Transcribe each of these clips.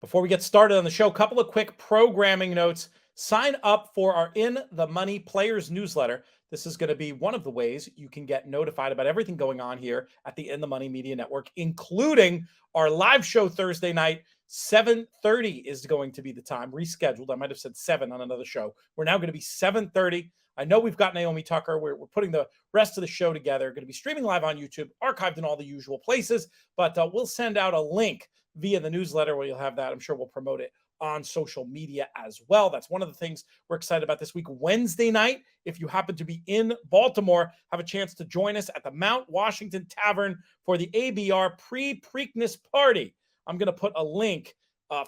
Before we get started on the show, a couple of quick programming notes. Sign up for our In the Money Players newsletter. This is going to be one of the ways you can get notified about everything going on here at the In the Money Media Network, including our live show Thursday night. 7:30 is going to be the time, rescheduled. I might have said 7 on another show. We're now going to be 7:30. I know we've got Naomi Tucker. We're putting the rest of the show together. Going to be streaming live on YouTube, archived in all the usual places, but we'll send out a link via the newsletter where you'll have that. I'm sure we'll promote it on social media as well. That's one of the things we're excited about this week. Wednesday night, if you happen to be in Baltimore, have a chance to join us at the Mount Washington Tavern for the ABR pre-Preakness party. I'm going to put a link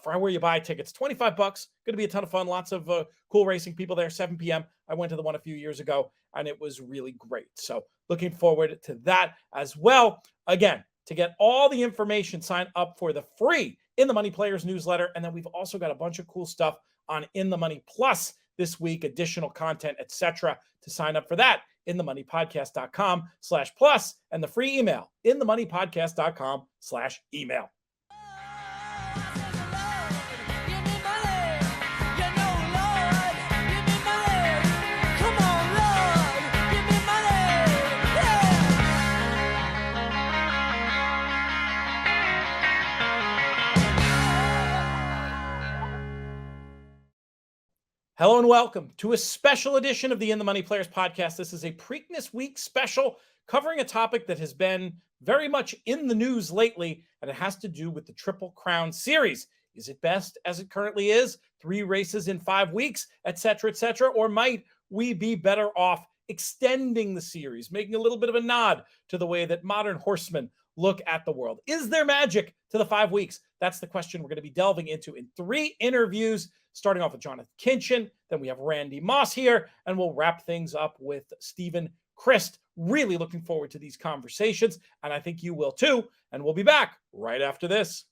for where you buy tickets. $25. Going to be a ton of fun. Lots of cool racing people there. 7 p.m. I went to the one a few years ago, and it was really great. So looking forward to that as well. Again, to get all the information, sign up for the free In the Money Players newsletter. And then we've also got a bunch of cool stuff on In the Money Plus this week, additional content, etc. To sign up for that, inthemoneypodcast.com/plus, and the free email, inthemoneypodcast.com/email. Hello and welcome to a special edition of the In the Money Players podcast. This is a Preakness Week special covering a topic that has been very much in the news lately, and it has to do with the Triple Crown Series. Is it best as it currently is? 3 races in 5 weeks, etc., or might we be better off extending the series, making a little bit of a nod to the way that modern horsemen look at the world? Is there magic to the 5 weeks? That's the question we're going to be delving into in 3 interviews, starting off with Jonathon Kinchen. Then we have Randy Moss here, and we'll wrap things up with Steven Crist. Really looking forward to these conversations, and I think you will too. And we'll be back right after this.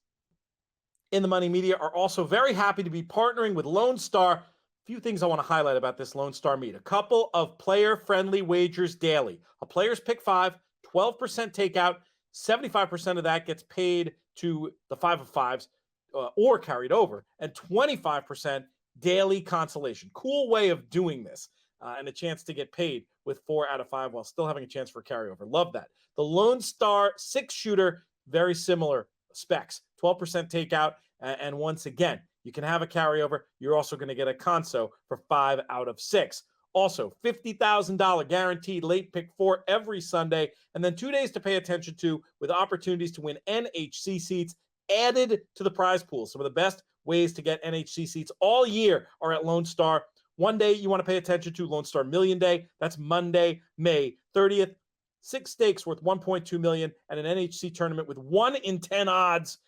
In the Money Media are also very happy to be partnering with Lone Star. A few things I want to highlight about this Lone Star meet. A couple of player-friendly wagers daily. A player's pick 5, 12% takeout. 75% of that gets paid to the 5 of 5s or carried over, and 25% daily consolation. Cool way of doing this, and a chance to get paid with 4 out of 5 while still having a chance for carryover. Love that. The Lone Star 6-shooter, very similar specs. 12% takeout, and once again, you can have a carryover. You're also going to get a conso for 5 out of 6. Also, $50,000 guaranteed late pick 4 every Sunday, and then 2 days to pay attention to with opportunities to win NHC seats added to the prize pool. Some of the best ways to get NHC seats all year are at Lone Star. One day you want to pay attention to Lone Star Million Day. That's Monday, May 30th. 6 stakes worth $1.2 million and an NHC tournament with 1 in 10 odds.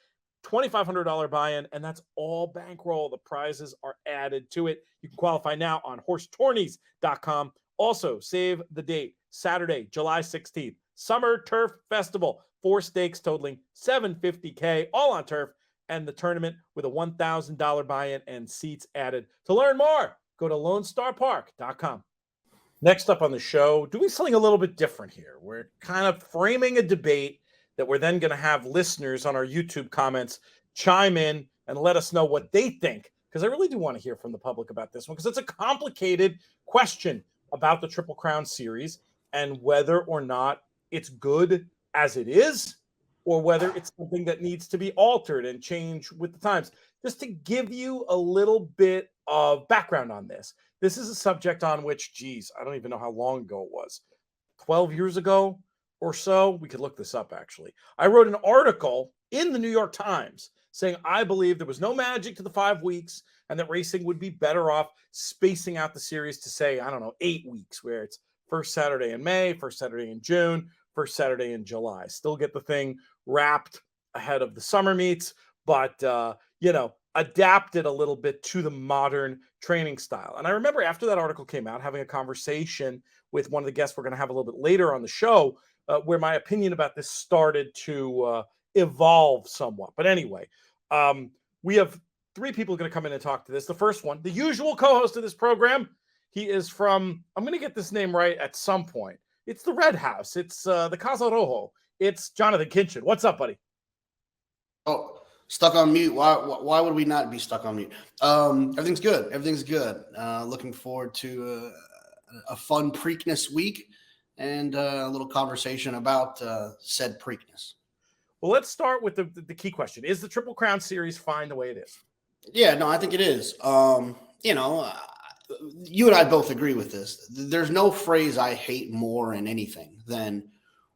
$2,500 buy-in, and that's all bankroll. The prizes are added to it. You can qualify now on horsetourneys.com. Also, save the date, Saturday, July 16th, Summer Turf Festival. 4 stakes totaling $750K, all on turf, and the tournament with a $1,000 buy-in and seats added. To learn more, go to LoneStarPark.com. Next up on the show, doing something a little bit different here. We're kind of framing a debate that we're then going to have listeners on our YouTube comments chime in and let us know what they think, because I really do want to hear from the public about this one, because it's a complicated question about the Triple Crown Series and whether or not it's good as it is, or whether it's something that needs to be altered and changed with the times. Just to give you a little bit of background on this, this is a subject on which, I don't even know how long ago it was, 12 years ago or so. We could look this up, actually. I wrote an article in the New York Times saying I believe there was no magic to the 5 weeks and that racing would be better off spacing out the series to, say, 8 weeks, where it's first Saturday in May, first Saturday in June, first Saturday in July. Still get the thing wrapped ahead of the summer meets, but, adapted a little bit to the modern training style. And I remember after that article came out, having a conversation with one of the guests we're going to have a little bit later on the show, where my opinion about this started to evolve somewhat. But anyway, we have 3 people going to come in and talk to this. The first one, the usual co-host of this program, he is from, I'm going to get this name right at some point. It's the Red House. It's the Casa Rojo. It's Jonathon Kinchen. What's up, buddy? Oh, Stuck on mute. Why would we not be stuck on mute? Everything's good. Everything's good. Looking forward to a fun Preakness week and a little conversation about said Preakness. Well, let's start with the key question. Is the Triple Crown series fine the way it is? Yeah, no, I think it is. You and I both agree with this. There's no phrase I hate more in anything than,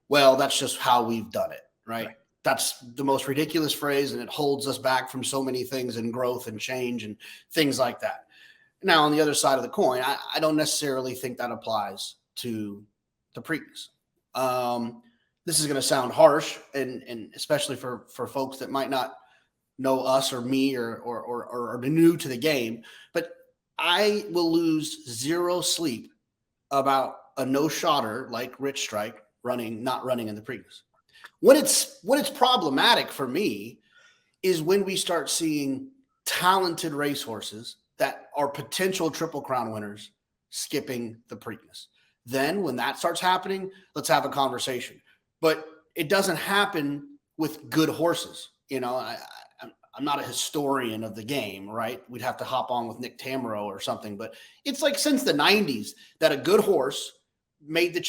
well, that's just how we've done it, right? That's the most ridiculous phrase, and it holds us back from so many things and growth and change and things like that. Now, on the other side of the coin, I don't necessarily think that applies to the Preakness. This is going to sound harsh, and especially for folks that might not know us or me or are new to the game, but I will lose zero sleep about a no-shotter like Rich Strike not running in the Preakness. When it's problematic for me is when we start seeing talented racehorses that are potential Triple Crown winners skipping the Preakness. Then when that starts happening, let's have a conversation. But it doesn't happen with good horses. You know, I'm not a historian of the game, right? We'd have to hop on with Nick Tamero or something. But it's like since the 90s that a good horse made the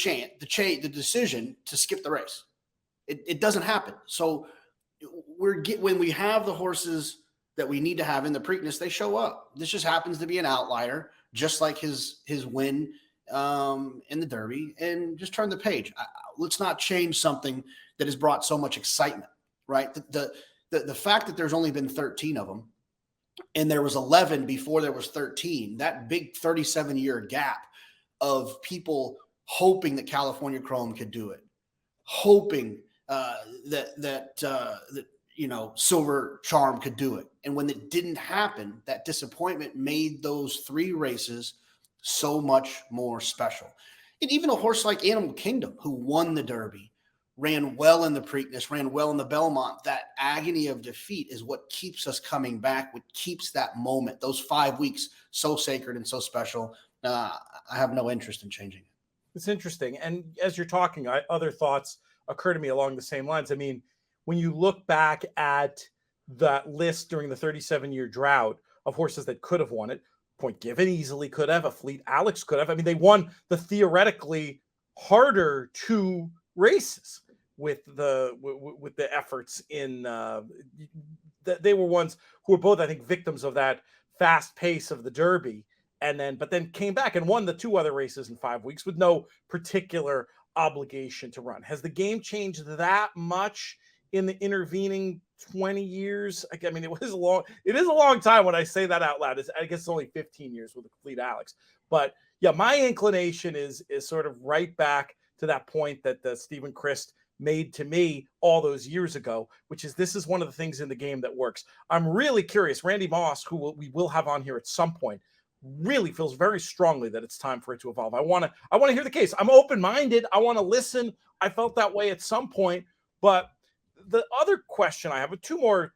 decision to skip the race. It doesn't happen. So when we have the horses that we need to have in the Preakness, they show up. This just happens to be an outlier, just like his win in the Derby, and just turn the page. Let's not change something that has brought so much excitement, right? The fact that there's only been 13 of them, and there was 11 before there was 13, that big 37-year gap of people hoping that California Chrome could do it, hoping that Silver Charm could do it. And when it didn't happen, that disappointment made those 3 races so much more special. And even a horse like Animal Kingdom, who won the Derby, ran well in the Preakness, ran well in the Belmont, that agony of defeat is what keeps us coming back, what keeps that moment, those 5 weeks so sacred and so special. I have no interest in changing it. It's interesting. And as you're talking, other thoughts occur to me along the same lines. I mean, when you look back at that list during the 37-year drought of horses that could have won it, Point Given easily could have, a Fleet Alex could have. I mean, they won the theoretically harder 2 races with the efforts in they were ones who were both, I think, victims of that fast pace of the Derby, but then came back and won the 2 other races in 5 weeks with no particular obligation to run. Has the game changed that much in the intervening 20 years? I mean, it is a long time when I say that out loud. I guess it's only 15 years with the Fleet Alex. But yeah, my inclination is sort of right back to that point that Steven Crist made to me all those years ago, which is this is one of the things in the game that works. I'm really curious. Randy Moss, who we will have on here at some point, really feels very strongly that it's time for it to evolve. I want to hear the case. I'm open-minded. I want to listen. I felt that way at some point. But the other question I have, with 2 more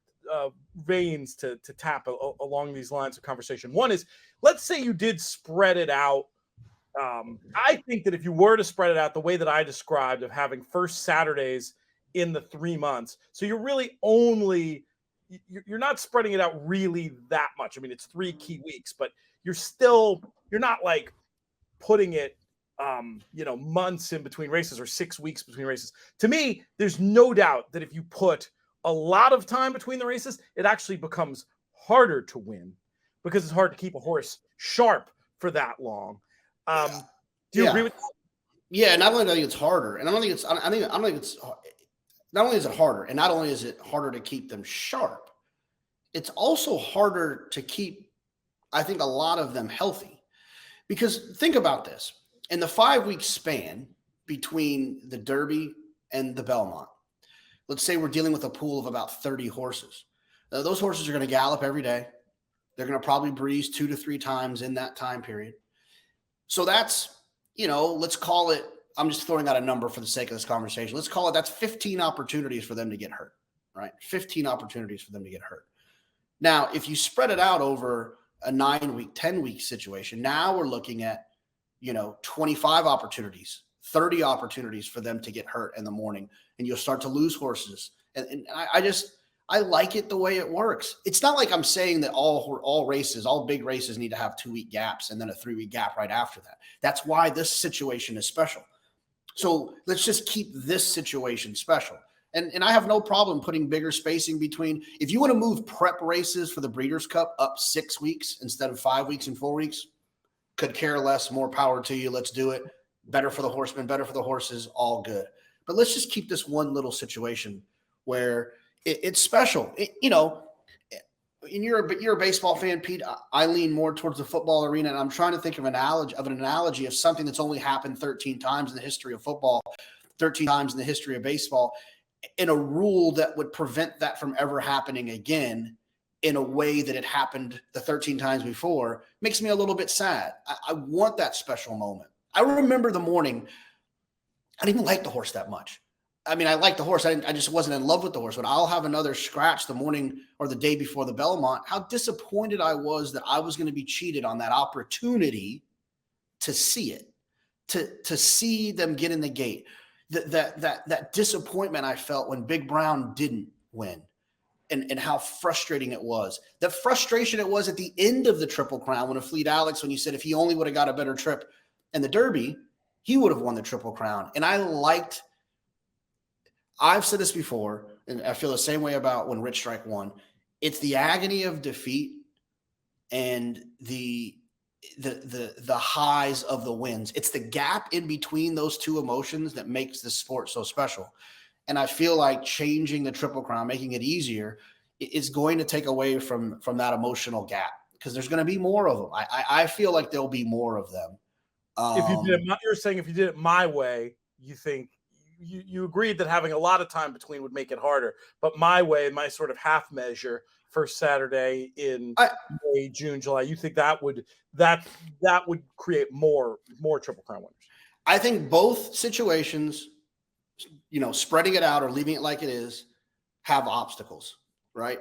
veins to tap along these lines of conversation. One is, let's say you did spread it out. I think that if you were to spread it out the way that I described, of having first Saturdays in the 3 months, so you're really you're not spreading it out really that much. I mean, it's 3 key weeks, but you're not like putting it months in between races or 6 weeks between races. To me, there's no doubt that if you put a lot of time between the races, it actually becomes harder to win because it's hard to keep a horse sharp for that long. Do you agree with that? Yeah, not only do I think it's harder, and I don't think it's not only is it harder, and not only is it harder to keep them sharp, it's also harder to keep, I think, a lot of them healthy. Because think about this. In the 5-week span between the Derby and the Belmont, let's say we're dealing with a pool of about 30 horses. Those horses are going to gallop every day. They're going to probably breeze 2 to 3 times in that time period. So that's, let's call it, I'm just throwing out a number for the sake of this conversation. Let's call it, that's 15 opportunities for them to get hurt, right? 15 opportunities for them to get hurt. Now, if you spread it out over a 9-week, 10-week situation, now we're looking at, 25 opportunities, 30 opportunities for them to get hurt in the morning, and you'll start to lose horses. And I I like it the way it works. It's not like I'm saying that all big races need to have 2-week gaps and then a 3-week gap right after that. That's why this situation is special. So let's just keep this situation special. And I have no problem putting bigger spacing between. If you want to move prep races for the Breeders' Cup up 6 weeks instead of 5 weeks and 4 weeks, could care less, more power to you. Let's do it. Better for the horsemen, better for the horses, all good. But let's just keep this one little situation where it's special. And you're a baseball fan, Pete. I lean more towards the football arena, and I'm trying to think of an analogy of something that's only happened 13 times in the history of football, 13 times in the history of baseball, in a rule that would prevent that from ever happening again in a way that it happened the 13 times before. Makes me a little bit sad. I want that special moment. I remember the morning. I didn't even like the horse that much. I mean, I liked the horse. I just wasn't in love with the horse. But I'll have another scratch the morning or the day before the Belmont. How disappointed I was that I was going to be cheated on that opportunity to see it, to see them get in the gate. That disappointment I felt when Big Brown didn't win, and how frustrating it was. The frustration it was at the end of the Triple Crown when Fleet Alex, when you said if he only would have got a better trip in the Derby, he would have won the Triple Crown. And I've said this before, and I feel the same way about when Rich Strike won. It's the agony of defeat and the highs of the wins. It's the gap in between those two emotions that makes this sport so special. And I feel like changing the Triple Crown, making it easier, is going to take away from that emotional gap, because there's going to be more of them. I feel like there'll be more of them. You're saying if you did it my way, you think you agreed that having a lot of time between would make it harder, but my way, my sort of half measure, first Saturday in May, June, July, you think that would create more Triple Crown winners? I think both situations, spreading it out or leaving it like it is, have obstacles, right?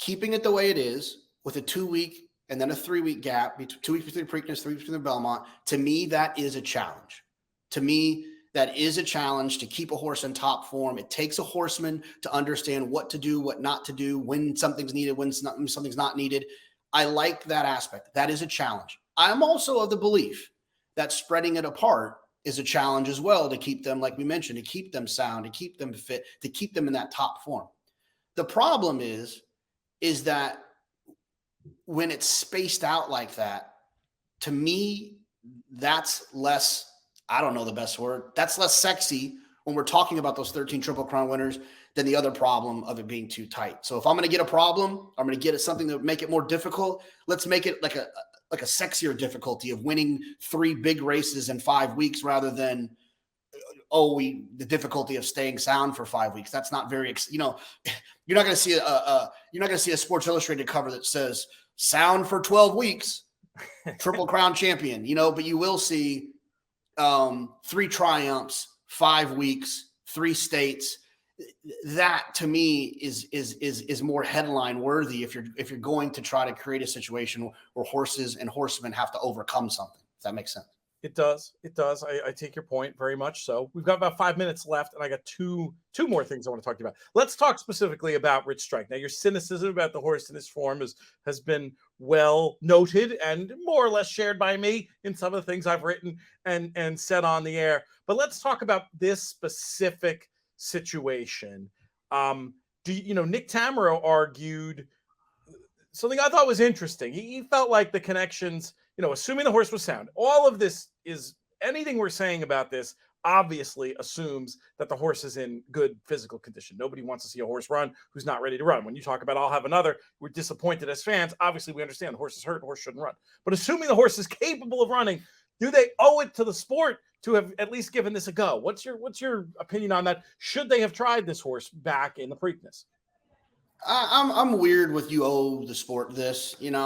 Keeping it the way it is with a 2-week and then a 3-week gap, 2 weeks between the Preakness, 3 weeks between the Belmont, to me, that is a challenge. To me, that is a challenge to keep a horse in top form. It takes a horseman to understand what to do, what not to do, when something's needed, when something's not needed. I like that aspect. That is a challenge. I'm also of the belief that spreading it apart is a challenge as well, to keep them, like we mentioned, to keep them sound, to keep them fit, to keep them in that top form. The problem is that when it's spaced out like that, to me, that's less, I don't know the best word, that's less sexy when we're talking about those 13 Triple Crown winners than the other problem of it being too tight. So if I'm going to get a problem, I'm going to get at something that would make it more difficult. Let's make it like a sexier difficulty of winning 3 big races in 5 weeks rather than the difficulty of staying sound for 5 weeks. That's not very, you're not going to see a Sports Illustrated cover that says sound for 12 weeks, Triple Crown champion, but you will see 3 triumphs, 5 weeks, 3 states. That to me is more headline worthy if you're going to try to create a situation where horses and horsemen have to overcome something. If that makes sense. It does. I take your point very much so. We've got about 5 minutes left, and I got two more things I want to talk to you about. Let's talk specifically about Rich Strike. Now, your cynicism about the horse in this form has been well noted and more or less shared by me in some of the things I've written and said on the air. But let's talk about this specific situation. Nick Tamero argued something I thought was interesting. He felt like the connections, assuming the horse was sound, all of this is, anything we're saying about this obviously assumes that the horse is in good physical condition. Nobody wants to see a horse run who's not ready to run. When you talk about I'll have another, we're disappointed as fans. Obviously, we understand the horse is hurt, the horse shouldn't run. But assuming the horse is capable of running, do they owe it to the sport to have at least given this a go? What's your opinion on that? Should they have tried this horse back in the Preakness? I'm weird with you owe the sport this. We're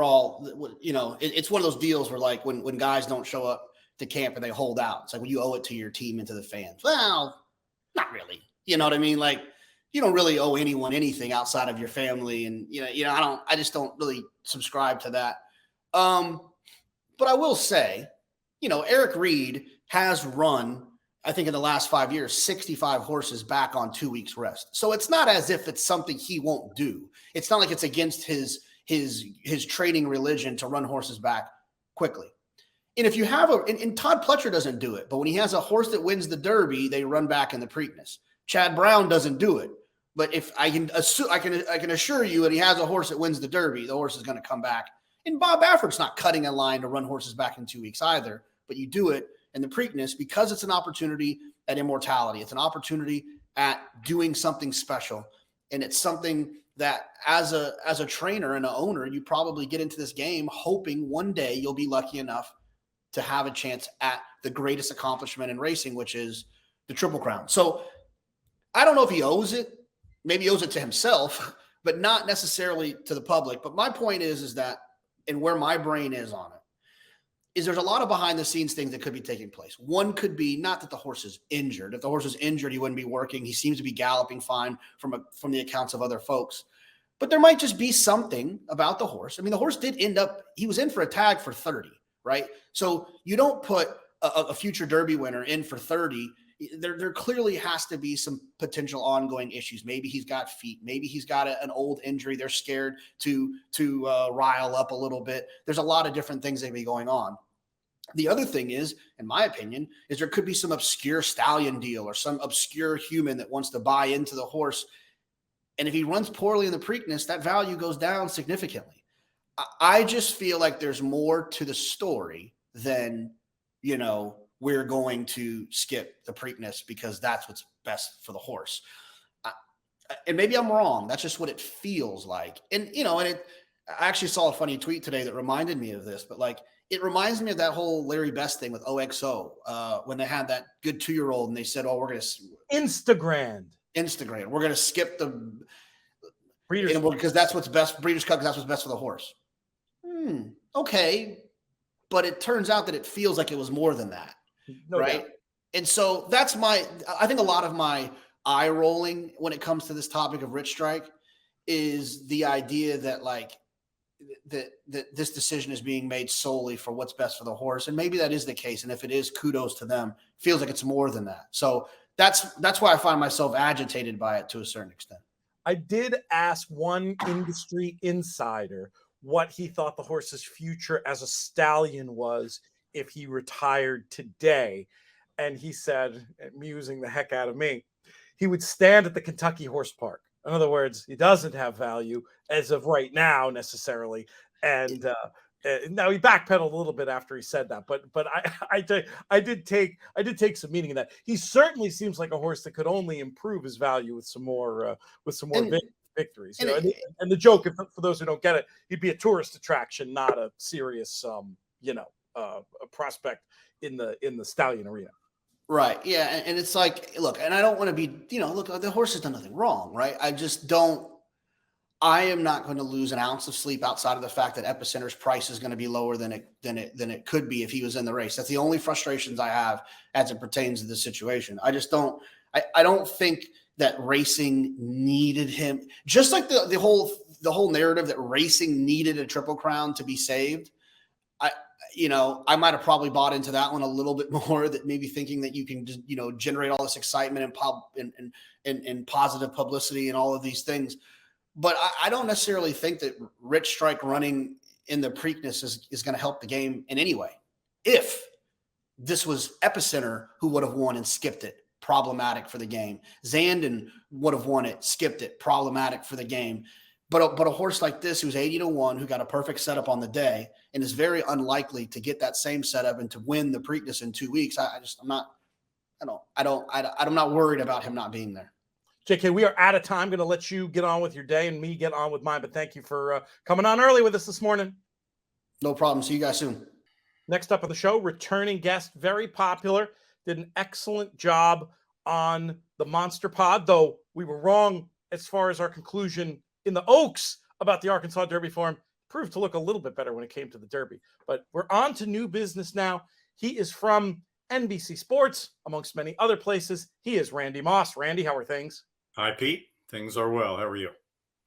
all, it's one of those deals where, like, when guys don't show up to camp and they hold out, it's like, well, you owe it to your team and to the fans. Well, not really. You know what I mean? Like, you don't really owe anyone anything outside of your family. And, I just don't really subscribe to that. But I will say, Eric Reed has run I think in the last 5 years, 65 horses back on 2 weeks rest. So it's not as if it's something he won't do. It's not like it's against his training religion to run horses back quickly. And if you have and Todd Pletcher doesn't do it, but when he has a horse that wins the Derby, they run back in the Preakness. Chad Brown doesn't do it. But if I can assure you that he has a horse that wins the Derby, the horse is going to come back. And Bob Baffert's not cutting a line to run horses back in 2 weeks either, but you do it in the Preakness because it's an opportunity at immortality. It's an opportunity at doing something special. And it's something that as a trainer and an owner, you probably get into this game hoping one day you'll be lucky enough to have a chance at the greatest accomplishment in racing, which is the Triple Crown. So I don't know if he owes it. Maybe he owes it to himself, but not necessarily to the public. But my point is that, and where my brain is on it, is there's a lot of behind the scenes things that could be taking place. One could be not that the horse is injured. If the horse is injured, he wouldn't be working. He seems to be galloping fine from the accounts of other folks. But there might just be something about the horse. I mean, the horse did he was in for a tag for 30, right? So you don't put a future Derby winner in for 30. There clearly has to be some potential ongoing issues. Maybe he's got feet. Maybe he's got an old injury. They're scared to rile up a little bit. There's a lot of different things that may be going on. The other thing is, in my opinion, is there could be some obscure stallion deal or some obscure human that wants to buy into the horse. And if he runs poorly in the Preakness, that value goes down significantly. I just feel like there's more to the story than, we're going to skip the Preakness because that's what's best for the horse. And maybe I'm wrong. That's just what it feels like. And, I actually saw a funny tweet today that reminded me of this, but it reminds me of that whole Larry Best thing with OXO when they had that good 2-year-old and they said, we're going to Instagram. We're going to skip the Breeders' because that's what's best. Breeders' Cup, because that's what's best for the horse. Okay. But it turns out that it feels like it was more than that. No right. doubt. And so I think a lot of my eye rolling when it comes to this topic of Rich Strike is the idea that that this decision is being made solely for what's best for the horse. And maybe that is the case. And if it is, kudos to them. It feels like it's more than that. So that's why I find myself agitated by it to a certain extent. I did ask one industry insider what he thought the horse's future as a stallion was if he retired today. And he said, amusing the heck out of me, he would stand at the Kentucky Horse Park. In other words, he doesn't have value as of right now necessarily. And now he backpedaled a little bit after he said that, but I did take some meaning in that. He certainly seems like a horse that could only improve his value with some more victories. And the joke, for those who don't get it, he'd be a tourist attraction, not a serious a prospect in the stallion arena. Right. Yeah. And it's like, look, and I don't want to be, look, the horse has done nothing wrong, right? I am not going to lose an ounce of sleep outside of the fact that Epicenter's price is going to be lower than it could be if he was in the race. That's the only frustrations I have as it pertains to this situation. I just don't, I don't think that racing needed him, just like the whole narrative that racing needed a Triple Crown to be saved. I might have probably bought into that one a little bit more, that maybe thinking that you can just, generate all this excitement and positive publicity and all of these things. But I don't necessarily think that Rich Strike running in the Preakness is going to help the game in any way. If this was Epicenter who would have won and skipped it, problematic for the game. Zandon would have won it, skipped it, problematic for the game. But a horse like this, who's 80-1, who got a perfect setup on the day, and is very unlikely to get that same setup and to win the Preakness in 2 weeks. I'm not worried about him not being there. JK, we are out of time. Going to let you get on with your day and me get on with mine. But thank you for coming on early with us this morning. No problem. See you guys soon. Next up on the show, returning guest, very popular, did an excellent job on the Monster Pod, though we were wrong as far as our conclusion in the Oaks about the Arkansas Derby form. Proved to look a little bit better when it came to the Derby. But we're on to new business now. He is from NBC Sports, amongst many other places. He is Randy Moss. Randy, how are things? Hi, Pete. Things are well. How are you?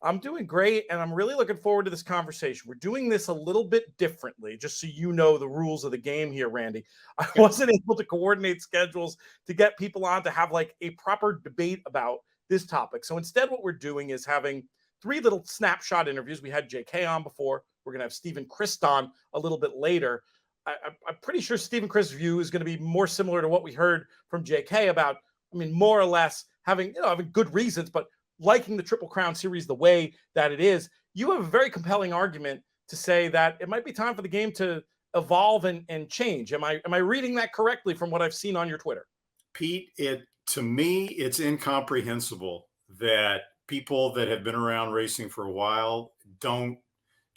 I'm doing great, and I'm really looking forward to this conversation. We're doing this a little bit differently, just so you know the rules of the game here, Randy. I wasn't able to coordinate schedules to get people on to have like a proper debate about this topic. So instead, what we're doing is having three little snapshot interviews. We had JK on before. We're going to have Steven Crist on a little bit later. I'm pretty sure Steven Crist's view is going to be more similar to what we heard from JK about, I mean, more or less having good reasons, but liking the Triple Crown series the way that it is. You have a very compelling argument to say that it might be time for the game to evolve and change. Am I reading that correctly from what I've seen on your Twitter? Pete, to me, it's incomprehensible that people that have been around racing for a while don't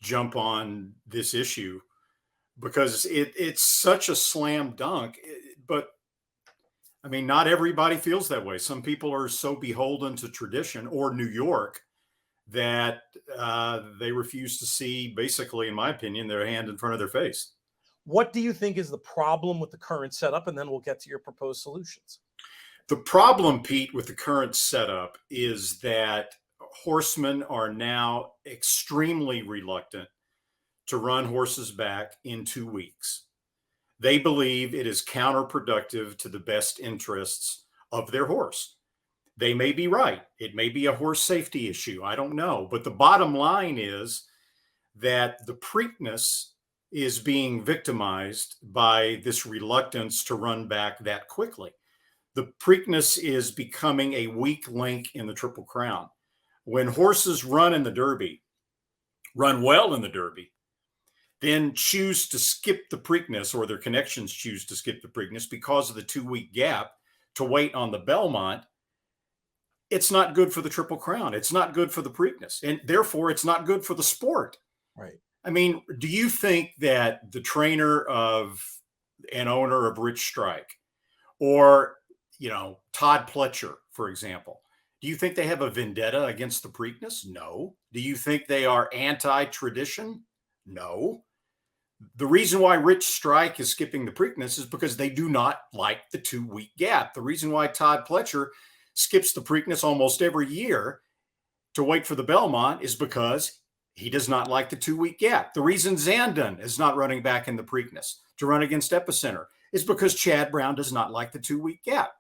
jump on this issue, because it's such a slam dunk. But I mean, not everybody feels that way. Some people are so beholden to tradition or New York that they refuse to see, basically, in my opinion, their hand in front of their face. What do you think is the problem with the current setup? And then we'll get to your proposed solutions. The problem, Pete, with the current setup is that horsemen are now extremely reluctant to run horses back in 2 weeks. They believe it is counterproductive to the best interests of their horse. They may be right. It may be a horse safety issue. I don't know. But the bottom line is that the Preakness is being victimized by this reluctance to run back that quickly. The Preakness is becoming a weak link in the Triple Crown. When horses run in the Derby, run well in the Derby, then choose to skip the Preakness, or their connections choose to skip the Preakness because of the 2-week gap to wait on the Belmont, it's not good for the Triple Crown. It's not good for the Preakness, and therefore it's not good for the sport. Right. I mean, do you think that the trainer of an owner of Rich Strike, or, Todd Pletcher, for example, do you think they have a vendetta against the Preakness? No. Do you think they are anti-tradition? No. The reason why Rich Strike is skipping the Preakness is because they do not like the 2-week gap. The reason why Todd Pletcher skips the Preakness almost every year to wait for the Belmont is because he does not like the 2-week gap. The reason Zandon is not running back in the Preakness to run against Epicenter is because Chad Brown does not like the 2-week gap.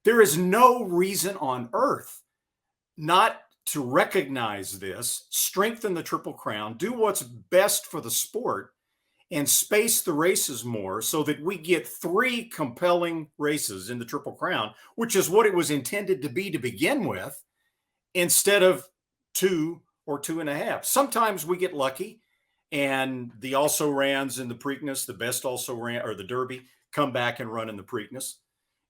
There is no reason on earth not to recognize this, strengthen the Triple Crown, do what's best for the sport, and space the races more so that we get 3 compelling races in the Triple Crown, which is what it was intended to be to begin with, instead of 2 or 2.5. Sometimes we get lucky and the also-rans in the Preakness, the best also-ran, or the Derby, come back and run in the Preakness.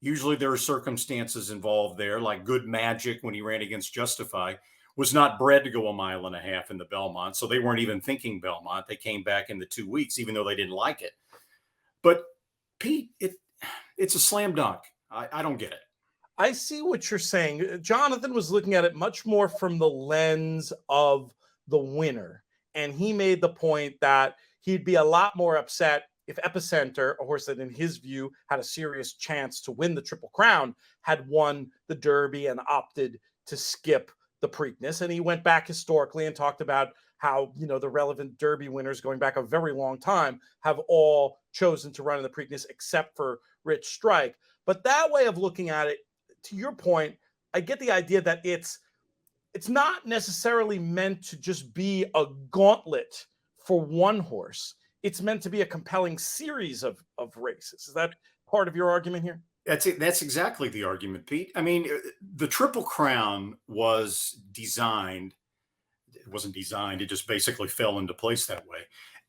Usually there are circumstances involved there, like Good Magic, when he ran against Justify, was not bred to go 1.5 miles in the Belmont, so they weren't even thinking Belmont. They came back in the 2 weeks, even though they didn't like it. But, Pete, it's a slam dunk. I don't get it. I see what you're saying. Jonathon was looking at it much more from the lens of the winner. And he made the point that he'd be a lot more upset if Epicenter, a horse that in his view had a serious chance to win the Triple Crown, had won the Derby and opted to skip the Preakness. And he went back historically and talked about how, the relevant Derby winners going back a very long time have all chosen to run in the Preakness except for Rich Strike. But that way of looking at it, to your point, I get the idea that it's not necessarily meant to just be a gauntlet for one horse. It's meant to be a compelling series of races. Is that part of your argument here? That's it. That's exactly the argument, Pete. I mean, the Triple Crown was designed. It wasn't designed. It just basically fell into place that way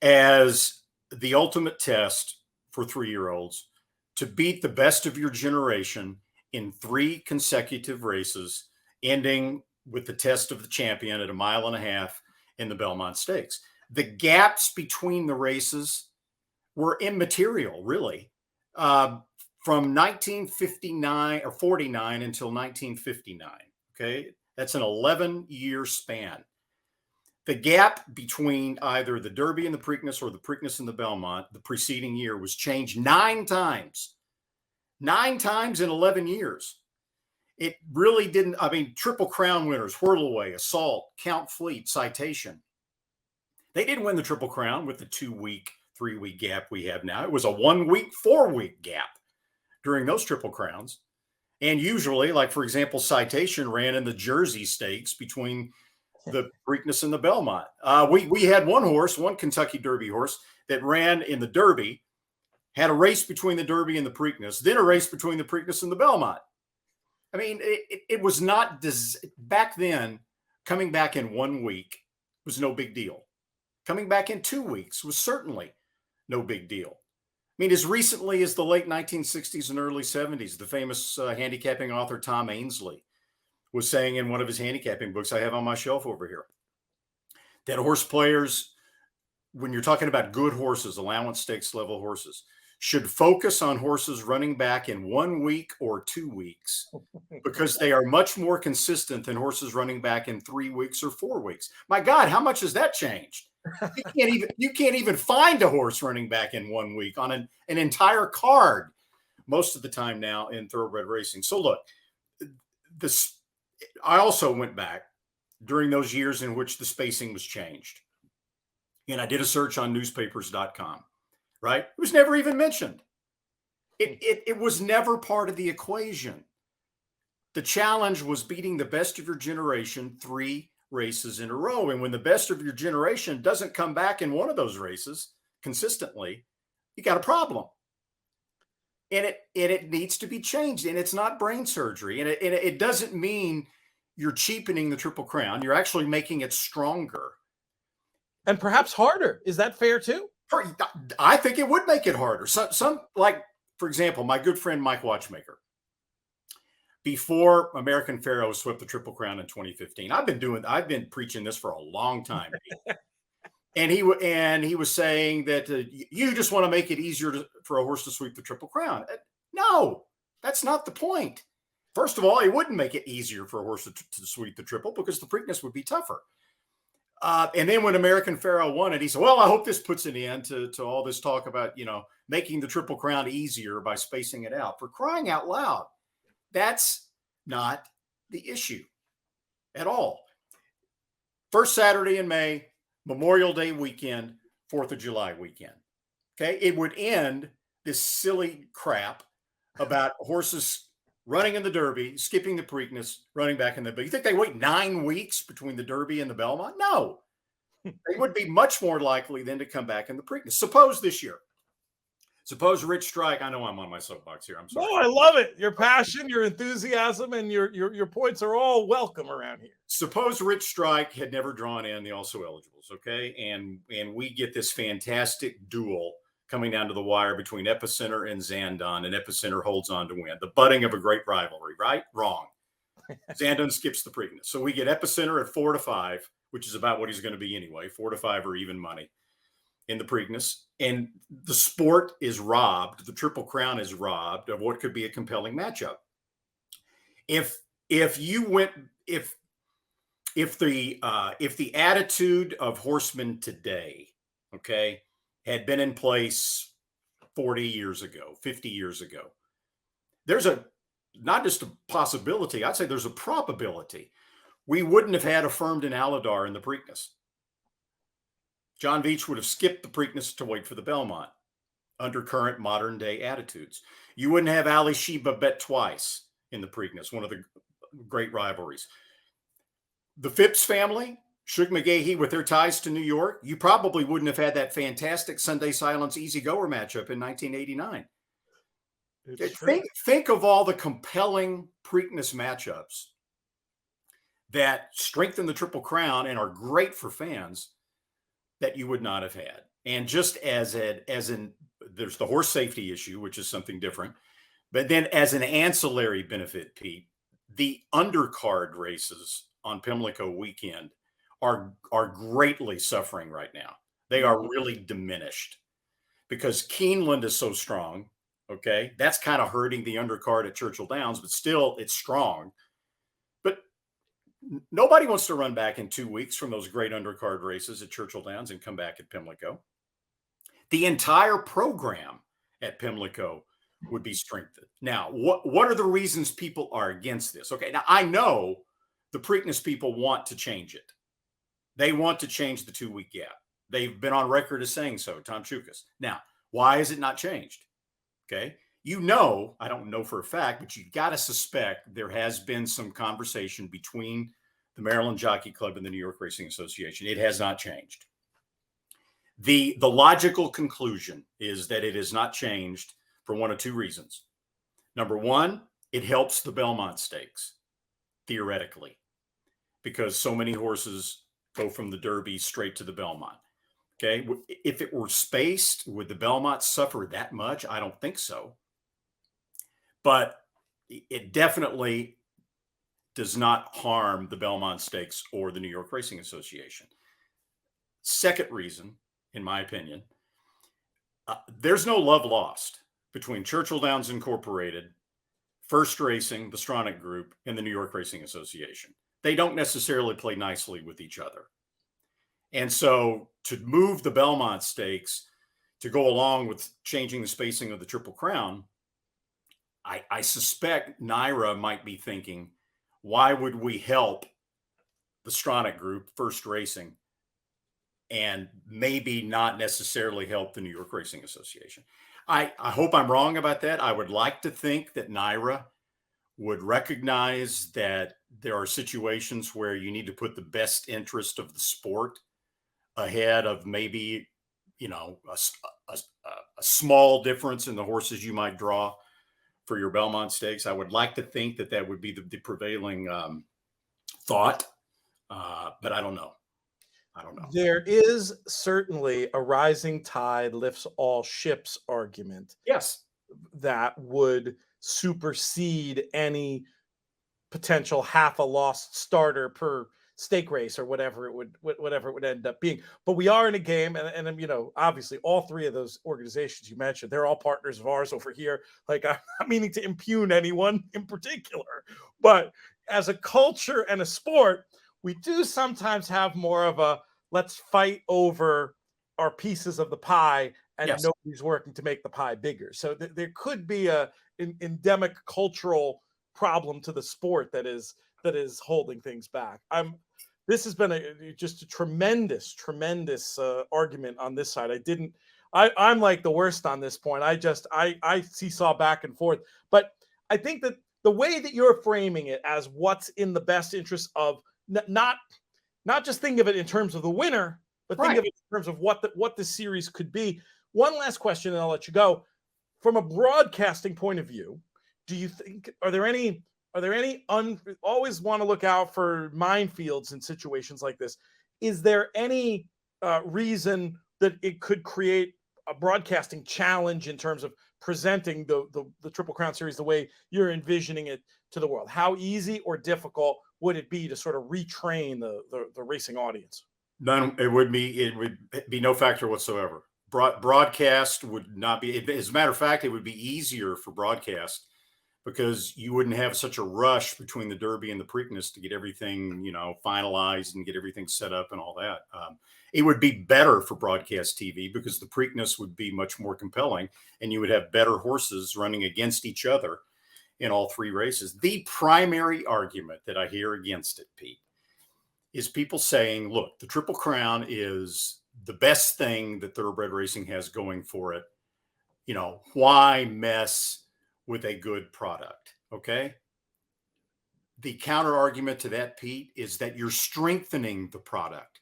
as the ultimate test for 3-year-olds to beat the best of your generation in 3 consecutive races, ending with the test of the champion at 1.5 miles in the Belmont Stakes. The gaps between the races were immaterial, really, from 1959 or 49 until 1959. Okay, that's an 11-year span. The gap between either the Derby and the Preakness or the Preakness and the Belmont the preceding year was changed 9 times. 9 times in 11 years. it really didn't. I mean, Triple Crown winners, Whirlaway, Assault, Count Fleet, Citation. They didn't win the Triple Crown with the 2-week, 3-week gap we have now. It was a 1-week, 4-week gap during those Triple Crowns. And usually, like, for example, Citation ran in the Jersey Stakes between the Preakness and the Belmont. We had one Kentucky Derby horse that ran in the Derby, had a race between the Derby and the Preakness, then a race between the Preakness and the Belmont. I mean, it was not back then. Coming back in 1 week was no big deal. Coming back in 2 weeks was certainly no big deal. I mean, as recently as the late 1960s and early 70s, the famous handicapping author Tom Ainsley was saying in one of his handicapping books I have on my shelf over here, that horse players, when you're talking about good horses, allowance stakes level horses, should focus on horses running back in 1 week or 2 weeks, because they are much more consistent than horses running back in 3 weeks or 4 weeks. My God, how much has that changed? You can't even find a horse running back in 1 week on an entire card most of the time now in thoroughbred racing. So look, I also went back during those years in which the spacing was changed. And I did a search on newspapers.com, right? It was never even mentioned. It was never part of the equation. The challenge was beating the best of your generation 3 races in a row. And when the best of your generation doesn't come back in one of those races consistently, you got a problem. And it needs to be changed. And it's not brain surgery. And it doesn't mean you're cheapening the Triple Crown. You're actually making it stronger. And perhaps harder. Is that fair too? I think it would make it harder. Some like, for example, my good friend Mike Watchmaker, before American Pharoah swept the Triple Crown in 2015. I've been preaching this for a long time. And he was saying that you just want to make it easier for a horse to sweep the Triple Crown. No, that's not the point. First of all, it wouldn't make it easier for a horse to sweep the Triple, because the Preakness would be tougher. And then when American Pharoah won it, he said, well, I hope this puts an end to all this talk about, making the Triple Crown easier by spacing it out. For crying out loud, that's not the issue at all. First Saturday in May, Memorial Day weekend, 4th of July weekend. Okay. It would end this silly crap about horses running in the Derby, skipping the Preakness, running back in the Derby. You think they wait 9 weeks between the Derby and the Belmont? No. They would be much more likely than to come back in the Preakness. Suppose Rich Strike, I know I'm on my soapbox here. I'm sorry. Oh, I love it. Your passion, your enthusiasm, and your points are all welcome around here. Suppose Rich Strike had never drawn in the also eligibles, okay? And we get this fantastic duel coming down to the wire between Epicenter and Zandon, and Epicenter holds on to win. The budding of a great rivalry, right? Wrong. Zandon skips the Preakness. So we get Epicenter at 4-5, which is about what he's going to be anyway, 4-5 or even money in the Preakness. And the sport is robbed. The Triple Crown is robbed of what could be a compelling matchup. If the attitude of horsemen today, okay, had been in place 40 years ago, 50 years ago, there's not just a possibility, I'd say there's a probability we wouldn't have had affirmed in Aladar in the Preakness. John Veach would have skipped the Preakness to wait for the Belmont under current modern day attitudes. You wouldn't have Ali Sheba bet twice in the Preakness, one of the great rivalries. The Phipps family, Shug McGahee, with their ties to New York, you probably wouldn't have had that fantastic Sunday Silence Easy Goer matchup in 1989. Think of all the compelling Preakness matchups that strengthen the Triple Crown and are great for fans that you would not have had. And just as in there's the horse safety issue, which is something different, but then as an ancillary benefit, Pete, the undercard races on Pimlico weekend are greatly suffering right now. They are really diminished because Keeneland is so strong. Okay. That's kind of hurting the undercard at Churchill Downs, but still it's strong. But nobody wants to run back in 2 weeks from those great undercard races at Churchill Downs and come back at Pimlico. The entire program at Pimlico would be strengthened. Now, what are the reasons people are against this? Okay, now I know the Preakness people want to change it. They want to change the 2-week gap. They've been on record as saying so, Tom Chukas. Now, why is it not changed? Okay, I don't know for a fact, but you got to suspect there has been some conversation between the Maryland Jockey Club and the New York Racing Association. It has not changed. The logical conclusion is that it has not changed for one of two reasons. Number one, it helps the Belmont Stakes, theoretically, because so many horses go from the Derby straight to the Belmont. Okay, if it were spaced, would the Belmont suffer that much? I don't think so. But it definitely does not harm the Belmont Stakes or the New York Racing Association. Second reason, in my opinion, there's no love lost between Churchill Downs Incorporated, First Racing, the Stronach Group, and the New York Racing Association. They don't necessarily play nicely with each other. And so to move the Belmont Stakes to go along with changing the spacing of the Triple Crown, I suspect NYRA might be thinking, why would we help the Stronach Group, First Racing, and maybe not necessarily help the New York Racing Association? I hope I'm wrong about that. I would like to think that NYRA would recognize that there are situations where you need to put the best interest of the sport ahead of maybe, a small difference in the horses you might draw for your Belmont Stakes. I would like to think that would be the prevailing thought, but I don't know. There is certainly a rising tide lifts all ships argument. Yes. That would supersede any potential half a lost starter per stake race or whatever it would end up being. But we are in a game, and obviously all three of those organizations you mentioned, they're all partners of ours over here. Like, I'm not meaning to impugn anyone in particular, but as a culture and a sport, we do sometimes have more of a let's fight over our pieces of the pie, and yes, nobody's working to make the pie bigger. So there could be an endemic cultural problem to the sport that is holding things back. This has been just a tremendous argument on this side. I'm like the worst on this point. I seesaw back and forth, but I think that the way that you're framing it as what's in the best interest of not just think of it in terms of the winner, but think of it in terms of what the series could be. One last question, and I'll let you go. From a broadcasting point of view, do you think are there any always want to look out for minefields in situations like this? Is there any reason that it could create a broadcasting challenge in terms of presenting the Triple Crown Series the way you're envisioning it to the world? How easy or difficult would it be to sort of retrain the racing audience? None. It would be no factor whatsoever. Broadcast would not be. As a matter of fact, it would be easier for broadcast because you wouldn't have such a rush between the Derby and the Preakness to get everything, finalized and get everything set up and all that. It would be better for broadcast TV because the Preakness would be much more compelling and you would have better horses running against each other in all three races. The primary argument that I hear against it, Pete, is people saying, look, the Triple Crown is the best thing that thoroughbred racing has going for it. Why mess with a good product? Okay. The counter argument to that, Pete, is that you're strengthening the product.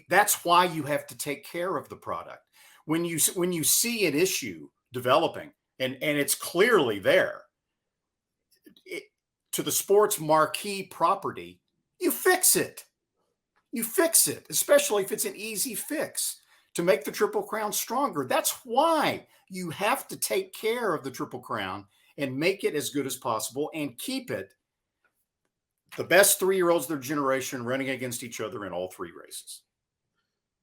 That's why you have to take care of the product. When you see an issue developing and it's clearly there to the sport's marquee property, you fix it. You fix it, especially if it's an easy fix to make the Triple Crown stronger. That's why you have to take care of the Triple Crown and make it as good as possible and keep it the best 3-year-olds of their generation running against each other in all three races.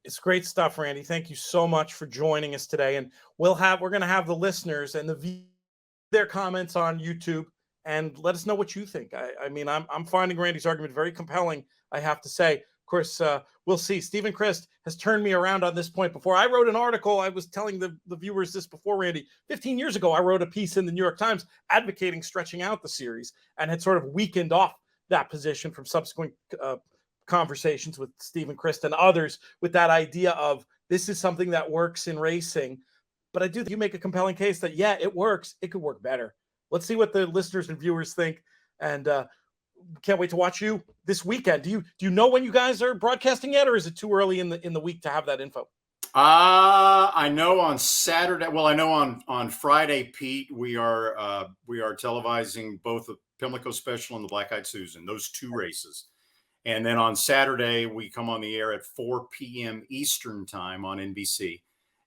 It's great stuff, Randy. Thank you so much for joining us today. And we're going to have the listeners and their comments on YouTube and let us know what you think. I'm finding Randy's argument very compelling, I have to say. Of course, we'll see. Steven Crist has turned me around on this point before. I wrote an article. I was telling the viewers this before, Randy. 15 years ago, I wrote a piece in the New York Times advocating stretching out the series and had sort of weakened off that position from subsequent conversations with Steven Crist and others with that idea of this is something that works in racing. But I do think you make a compelling case that, yeah, it works. It could work better. Let's see what the listeners and viewers think. And can't wait to watch you this weekend. Do you know when you guys are broadcasting yet, or is it too early in the week to have that info? I know on Saturday. Well, I know on Friday, Pete, we are televising both the Pimlico Special and the Black Eyed Susan, those two races. And then on Saturday, we come on the air at 4 p.m. Eastern time on NBC.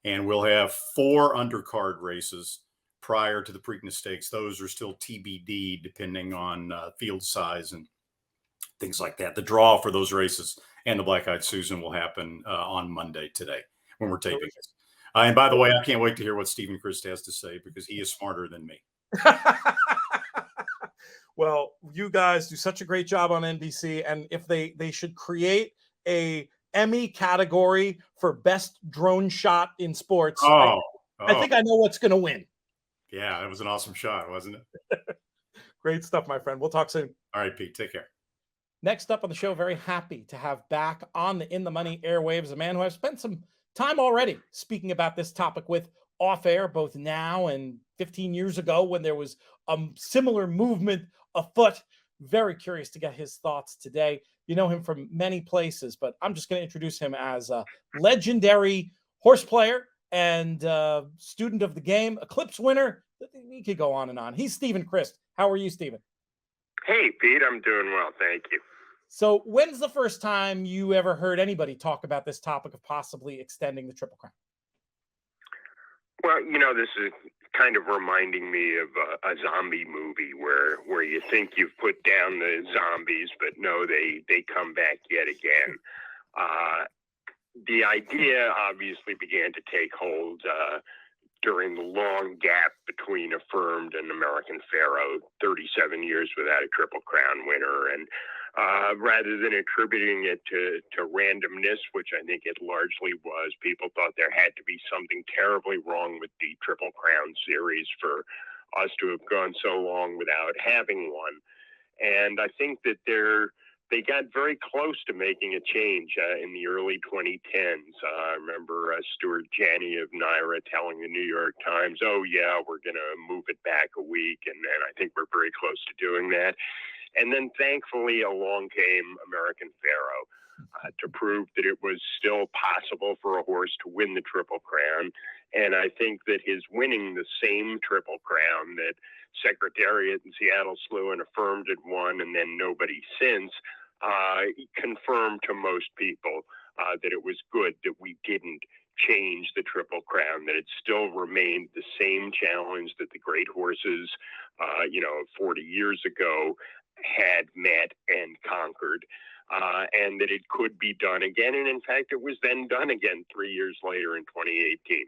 And we'll have 4 undercard races prior to the Preakness Stakes. Those are still TBD, depending on field size and things like that. The draw for those races and the Black Eyed Susan will happen on Monday today when we're taping this. And by the way, I can't wait to hear what Steven Crist has to say, because he is smarter than me. Well, you guys do such a great job on NBC, and if they should create a Emmy category for best drone shot in sports, I think I know what's going to win. Yeah, it was an awesome shot, wasn't it? Great stuff, my friend. We'll talk soon. All right, Pete, take care. Next up on the show, very happy to have back on the In the Money airwaves a man who I've spent some time already speaking about this topic with off air, both now and 15 years ago when there was a similar movement afoot. Very curious to get his thoughts today. You know him from many places, but I'm just going to introduce him as a legendary horse player and student of the game, Eclipse winner. We could go on and on. He's Steven Crist. How are you, Steven? Hey, Pete. I'm doing well. Thank you. So when's the first time you ever heard anybody talk about this topic of possibly extending the Triple Crown? Well, this is kind of reminding me of a zombie movie where you think you've put down the zombies, but no, they come back yet again. The idea obviously began to take hold during the long gap between Affirmed and American Pharaoh, 37 years without a Triple Crown winner. And rather than attributing it to randomness, which I think it largely was, people thought there had to be something terribly wrong with the Triple Crown series for us to have gone so long without having one. And I think that they got very close to making a change in the early 2010s. I remember Stuart Janney of NYRA telling the New York Times, oh, yeah, we're going to move it back a week. And I think we're very close to doing that. And then thankfully along came American Pharaoh to prove that it was still possible for a horse to win the Triple Crown. And I think that his winning the same Triple Crown that Secretariat in Seattle Slew and Affirmed had won, and then nobody since, confirmed to most people that it was good that we didn't change the Triple Crown, that it still remained the same challenge that the great horses, 40 years ago had met and conquered, and that it could be done again. And in fact, it was then done again 3 years later in 2018.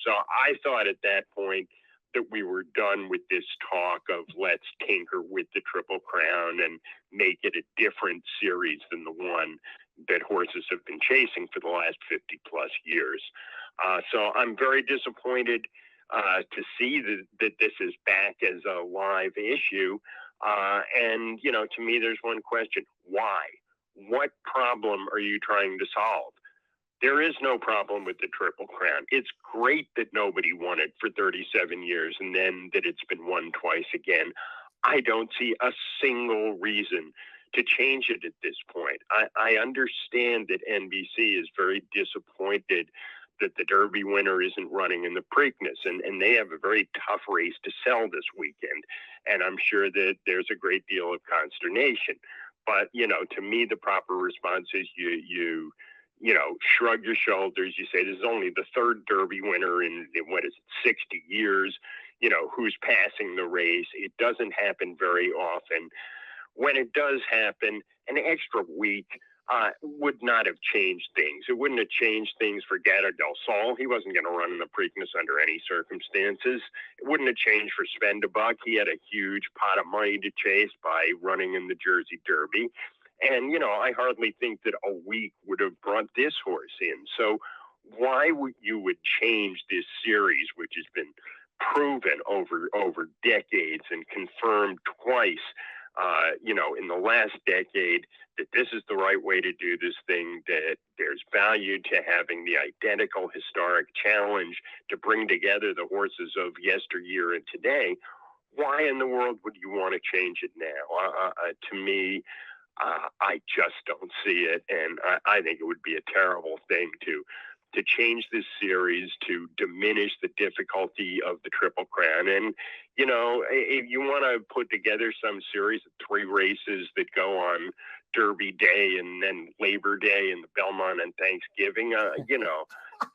So I thought at that point that we were done with this talk of let's tinker with the Triple Crown and make it a different series than the one that horses have been chasing for the last 50 plus years. So I'm very disappointed to see that this is back as a live issue. And, to me, there's one question. Why? What problem are you trying to solve? There is no problem with the Triple Crown. It's great that nobody won it for 37 years and then that it's been won twice again. I don't see a single reason to change it at this point. I understand that NBC is very disappointed that the Derby winner isn't running in the Preakness, and they have a very tough race to sell this weekend. And I'm sure that there's a great deal of consternation. But, to me, the proper response is you shrug your shoulders. You say, this is only the third Derby winner in 60 years, who's passing the race. It doesn't happen very often. When it does happen, an extra week would not have changed things. It wouldn't have changed things for Gato del Sol. He wasn't going to run in the Preakness under any circumstances. It wouldn't have changed for Spendebuck. He had a huge pot of money to chase by running in the Jersey Derby. And, I hardly think that a week would have brought this horse in. So why would you change this series, which has been proven over decades and confirmed twice, in the last decade, that this is the right way to do this thing, that there's value to having the identical historic challenge to bring together the horses of yesteryear and today. Why in the world would you want to change it now? To me, I just don't see it, and I think it would be a terrible thing to change this series, to diminish the difficulty of the Triple Crown. And, if you want to put together some series of 3 races that go on Derby Day and then Labor Day and the Belmont and Thanksgiving,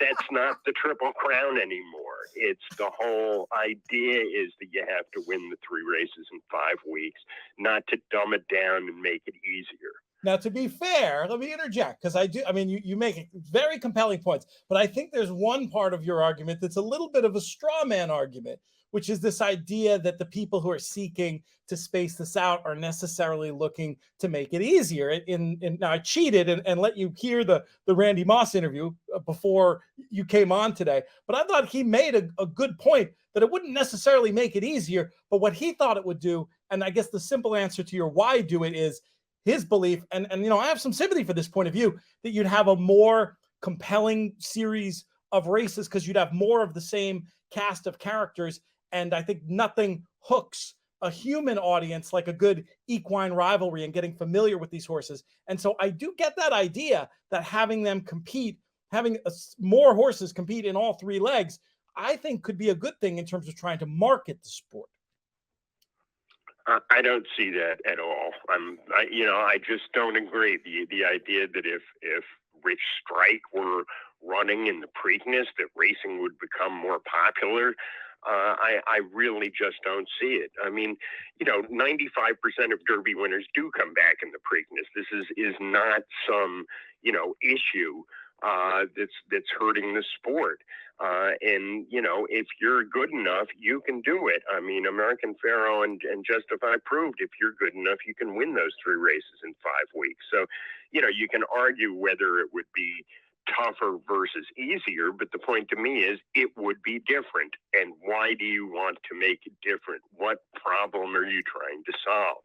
that's not the Triple Crown anymore. It's the whole idea is that you have to win the 3 races in 5 weeks, not to dumb it down and make it easier. Now, to be fair, let me interject, because you make very compelling points, but I think there's one part of your argument that's a little bit of a straw man argument, which is this idea that the people who are seeking to space this out are necessarily looking to make it easier. Now, I cheated and let you hear the Randy Moss interview before you came on today, but I thought he made a good point that it wouldn't necessarily make it easier, but what he thought it would do, and I guess the simple answer to your why do it is his belief, and I have some sympathy for this point of view, that you'd have a more compelling series of races because you'd have more of the same cast of characters, and I think nothing hooks a human audience like a good equine rivalry and getting familiar with these horses. And so I do get that idea that having them compete, having more horses compete in all 3 legs, I think could be a good thing in terms of trying to market the sport. I don't see that at all. I just don't agree. The idea that if Rich Strike were running in the Preakness, that racing would become more popular, I really just don't see it. 95% of Derby winners do come back in the Preakness. This is not some, issue that's hurting the sport. And if you're good enough, you can do it. American Pharoah and Justify proved if you're good enough, you can win those 3 races in 5 weeks. So, you can argue whether it would be tougher versus easier, but the point to me is it would be different. And why do you want to make it different? What problem are you trying to solve?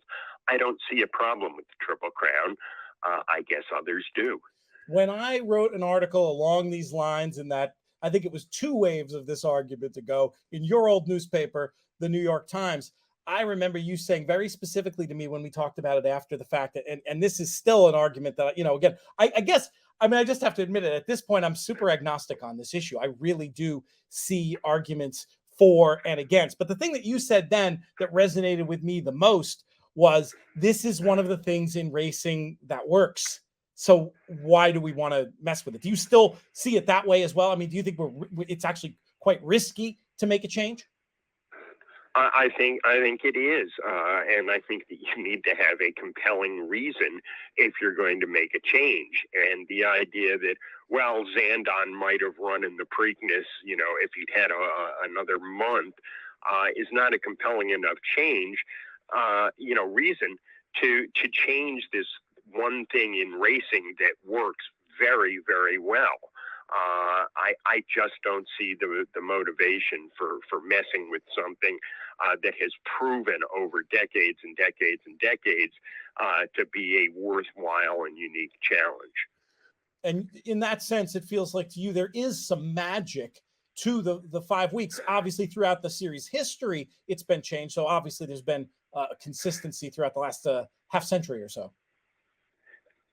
I don't see a problem with the Triple Crown. I guess others do. When I wrote an article along these lines, in that I think it was 2 waves of this argument ago in your old newspaper, the New York Times, I remember you saying very specifically to me when we talked about it after the fact, and this is still an argument that, again, I guess, I just have to admit it, at this point, I'm super agnostic on this issue. I really do see arguments for and against. But the thing that you said then that resonated with me the most was, this is one of the things in racing that works. So why do we want to mess with it? Do you still see it that way as well? Do you think it's actually quite risky to make a change? I think it is, and I think that you need to have a compelling reason if you're going to make a change. And the idea that, well, Zandon might have run in the Preakness, if he'd had another month, is not a compelling enough reason to change this one thing in racing that works very, very well. I just don't see the motivation for messing with something that has proven over decades and decades and decades to be a worthwhile and unique challenge. And in that sense, it feels like to you there is some magic to the 5 weeks. Obviously, throughout the series history, it's been changed. So obviously, there's been consistency throughout the last half century or so.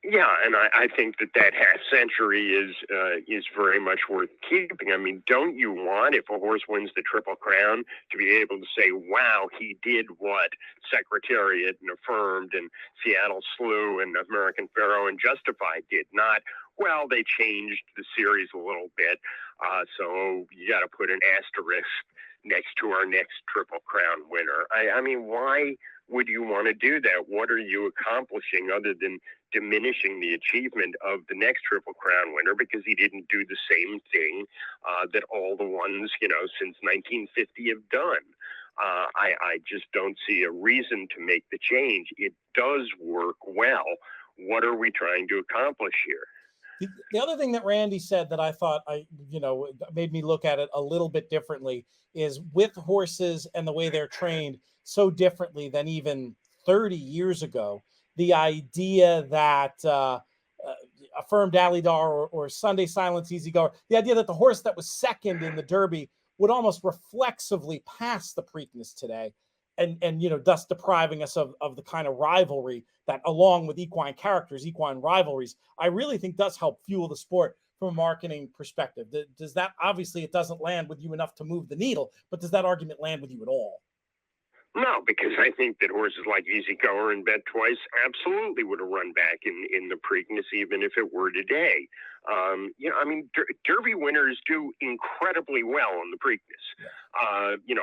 Yeah, and I think that half century is very much worth keeping. Don't you want, if a horse wins the Triple Crown, to be able to say, wow, he did what Secretariat and Affirmed and Seattle Slew and American Pharoah and Justified did? Not, well, they changed the series a little bit, so you got to put an asterisk next to our next Triple Crown winner. Why would you want to do that? What are you accomplishing other than diminishing the achievement of the next Triple Crown winner because he didn't do the same thing that all the ones, since 1950 have done? I just don't see a reason to make the change. It does work well what are we trying to accomplish here? The other thing that Randy said that I thought made me look at it a little bit differently is with horses and the way they're trained so differently than even 30 years ago. The idea that Affirmed Alley Dar or Sunday Silence Easy Goer, the idea that the horse that was second in the Derby would almost reflexively pass the Preakness today, and thus depriving us of the kind of rivalry that, along with equine characters, equine rivalries, I really think does help fuel the sport from a marketing perspective. Does that, obviously it doesn't land with you enough to move the needle, but does that argument land with you at all? No, because I think that horses like Easy Goer and Bet Twice absolutely would have run back in the Preakness, even if it were today. Derby winners do incredibly well in the Preakness.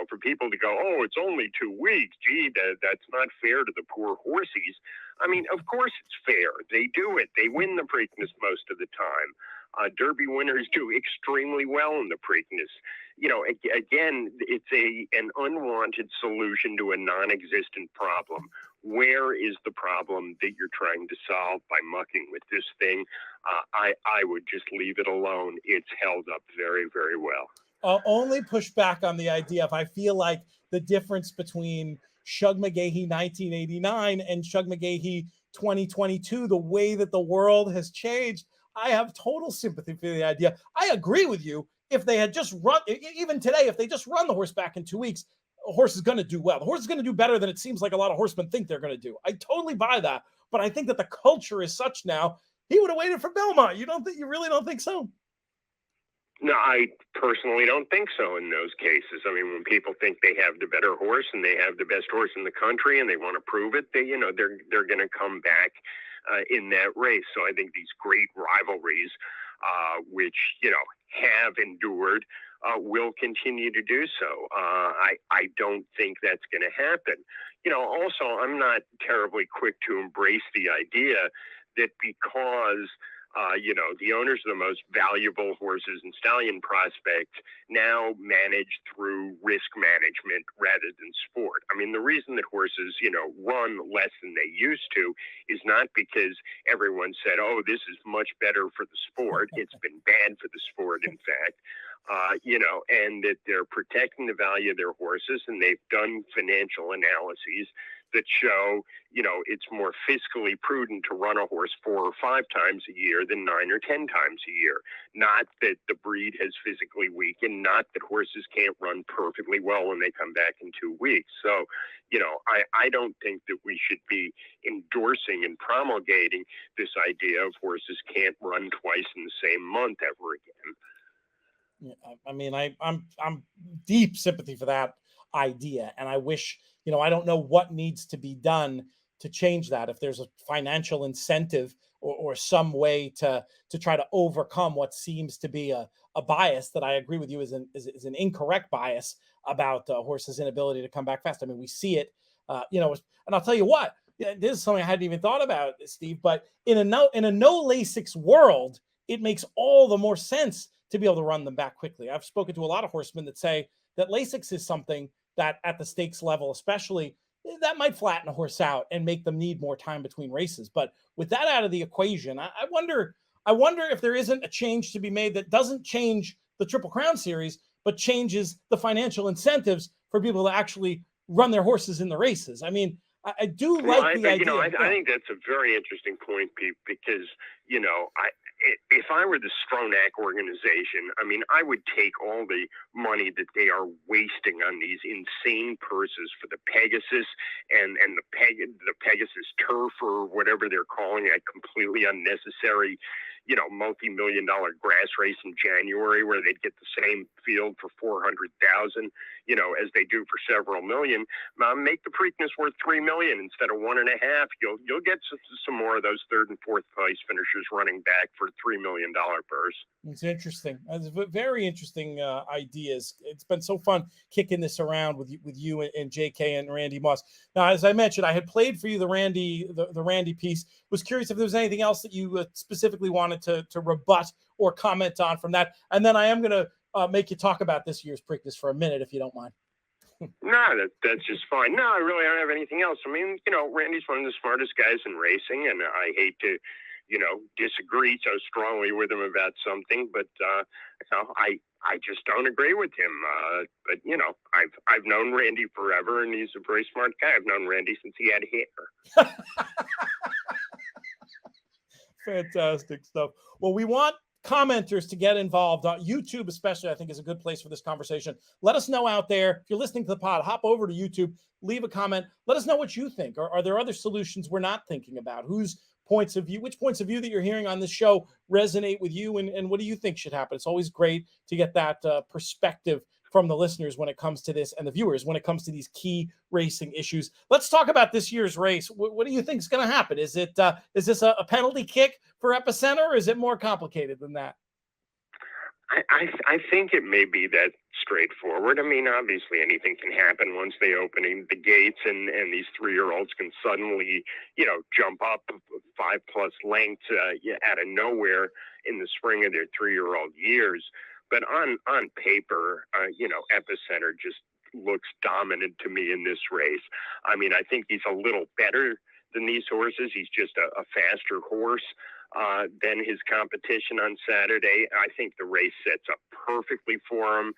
For people to go, oh, it's only 2 weeks. Gee, that's not fair to the poor horsies. I mean, of course it's fair. They do it. They win the Preakness most of the time. Derby winners do extremely well in the Preakness. Again, it's an unwanted solution to a non-existent problem. Where is the problem that you're trying to solve by mucking with this thing? I would just leave it alone. It's held up very, very well. I'll only push back on the idea if I feel like the difference between Shug McGaughey 1989 and Shug McGaughey 2022, the way that the world has changed, I have total sympathy for the idea. I agree with you. If they had just run, even today, if they just run the horse back in 2 weeks, a horse is going to do well. The horse is going to do better than it seems like a lot of horsemen think they're going to do. I totally buy that. But I think that the culture is such now, he would have waited for Belmont. You really don't think so? No, I personally don't think so in those cases. I mean, when people think they have the better horse and they have the best horse in the country and they want to prove it, they're going to come back in that race. So I think these great rivalries, which have endured, will continue to do so. I don't think that's going to happen. Also, I'm not terribly quick to embrace the idea that because the owners of the most valuable horses and stallion prospects now manage through risk management rather than sport. I mean, the reason that horses, run less than they used to is not because everyone said, oh, this is much better for the sport. It's been bad for the sport, in fact. And that they're protecting the value of their horses, and they've done financial analyses that show, it's more fiscally prudent to run a horse 4 or 5 times a year than 9 or 10 times a year. Not that the breed has physically weakened, not that horses can't run perfectly well when they come back in 2 weeks. So, I don't think that we should be endorsing and promulgating this idea of horses can't run twice in the same month ever again. I mean, I'm deep sympathy for that idea, and I wish, I don't know what needs to be done to change that. If there's a financial incentive or some way to try to overcome what seems to be a bias that I agree with you is an incorrect bias about horses' inability to come back fast. I mean, we see it, and I'll tell you what, this is something I hadn't even thought about, Steve, but in a no Lasix world, it makes all the more sense to be able to run them back quickly. I've spoken to a lot of horsemen that say that Lasix is something that at the stakes level, especially, that might flatten a horse out and make them need more time between races. But with that out of the equation, I wonder if there isn't a change to be made that doesn't change the Triple Crown series, but changes the financial incentives for people to actually run their horses in the races. I mean, I do like the idea. I think that's a very interesting point, Pete, because, if I were the Stronach organization, I mean, I would take all the money that they are wasting on these insane purses for the Pegasus and the Pegasus turf or whatever they're calling it, completely unnecessary, multi-million-dollar grass race in January where they'd get the same field for 400,000, as they do for several million. Make the Preakness worth $3 million instead of $1.5 million. You'll get some more of those 3rd and 4th place finishers running back for $3 million purse. It's interesting. It's very interesting ideas. It's been so fun kicking this around with you and JK and Randy Moss. Now, as I mentioned, I had played for you the Randy piece. Was curious if there was anything else that you specifically wanted to rebut or comment on from that. And then I am going to make you talk about this year's Preakness for a minute, if you don't mind. No, that's just fine. No, I really don't have anything else. I mean, Randy's one of the smartest guys in racing, and I hate to, disagree so strongly with him about something, but I just don't agree with him. But I've known Randy forever, and he's a very smart guy. I've known Randy since he had hair. Fantastic stuff. Well, we want commenters to get involved. YouTube especially, I think, is a good place for this conversation. Let us know out there. If you're listening to the pod, hop over to YouTube, leave a comment. Let us know what you think. Are there other solutions we're not thinking about? Which points of view that you're hearing on this show resonate with you, and what do you think should happen? It's always great to get that perspective from the listeners when it comes to this, and the viewers when it comes to these key racing issues. Let's talk about this year's race. What do you think is going to happen? Is this a penalty kick for Epicenter, or is it more complicated than that? I think it may be that straightforward. I mean, obviously anything can happen once they open the gates, and these 3-year-olds can suddenly, jump up 5+ lengths out of nowhere in the spring of their 3-year-old years. But on paper, Epicenter just looks dominant to me in this race. I mean, I think he's a little better than these horses. He's just a faster horse than his competition on Saturday. I think the race sets up perfectly for him.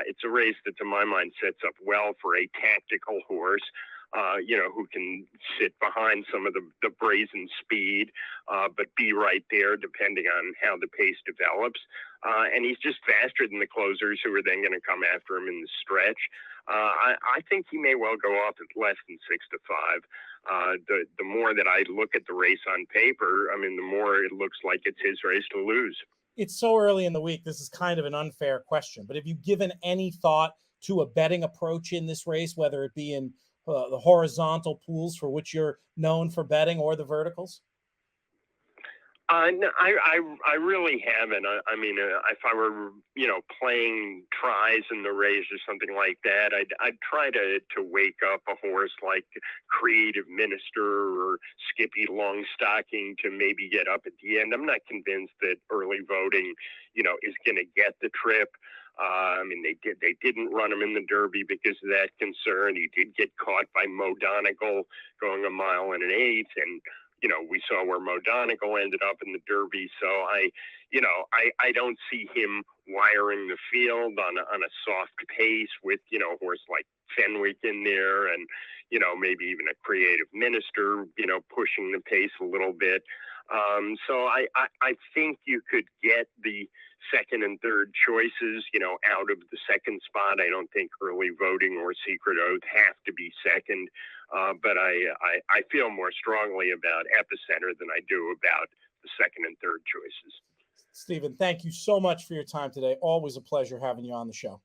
It's a race that, to my mind, sets up well for a tactical horse, who can sit behind some of the brazen speed, but be right there depending on how the pace develops. And he's just faster than the closers who are then going to come after him in the stretch. I think he may well go off at less than 6-5. The more that I look at the race on paper, I mean, the more it looks like it's his race to lose. It's so early in the week. This is kind of an unfair question, but have you given any thought to a betting approach in this race, whether it be in the horizontal pools for which you're known for betting, or the verticals? No, I really haven't. I mean, if I were, playing tries in the race or something like that, I'd try to wake up a horse like Creative Minister or Skippy Longstocking to maybe get up at the end. I'm not convinced that early voting, is going to get the trip. I mean, they didn't run him in the Derby because of that concern. He did get caught by Mo Donegal going 1 1/8 miles, and we saw where Mo Donegal ended up in the Derby. So I don't see him wiring the field on a soft pace with, a horse like Fenwick in there, and, maybe even a Creative Minister, pushing the pace a little bit. So I think you could get the second and third choices, out of the second spot. I don't think early voting or Secret Oath have to be second. But I feel more strongly about Epicenter than I do about the second and third choices. Steven, thank you so much for your time today. Always a pleasure having you on the show.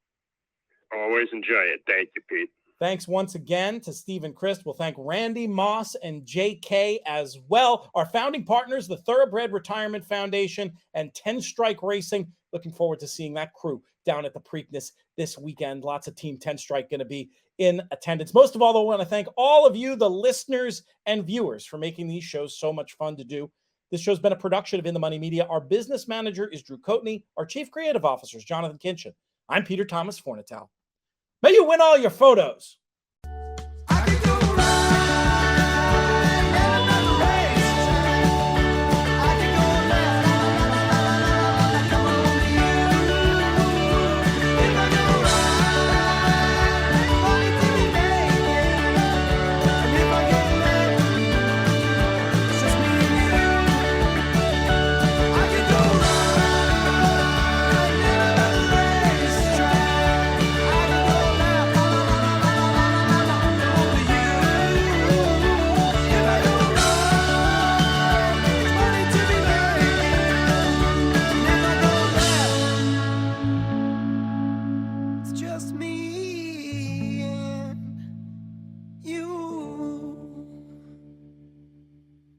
Always enjoy it. Thank you, Pete. Thanks once again to Steven Crist. We'll thank Randy Moss and JK as well. Our founding partners, the Thoroughbred Retirement Foundation and 10 Strike Racing. Looking forward to seeing that crew down at the Preakness this weekend. Lots of Team 10 Strike going to be in attendance. Most of all, though, I want to thank all of you, the listeners and viewers, for making these shows so much fun to do. This show's been a production of In the Money Media. Our business manager is Drew Coatney. Our chief creative officer is Jonathon Kinchen. I'm Peter Thomas Fornatale. May you win all your photos.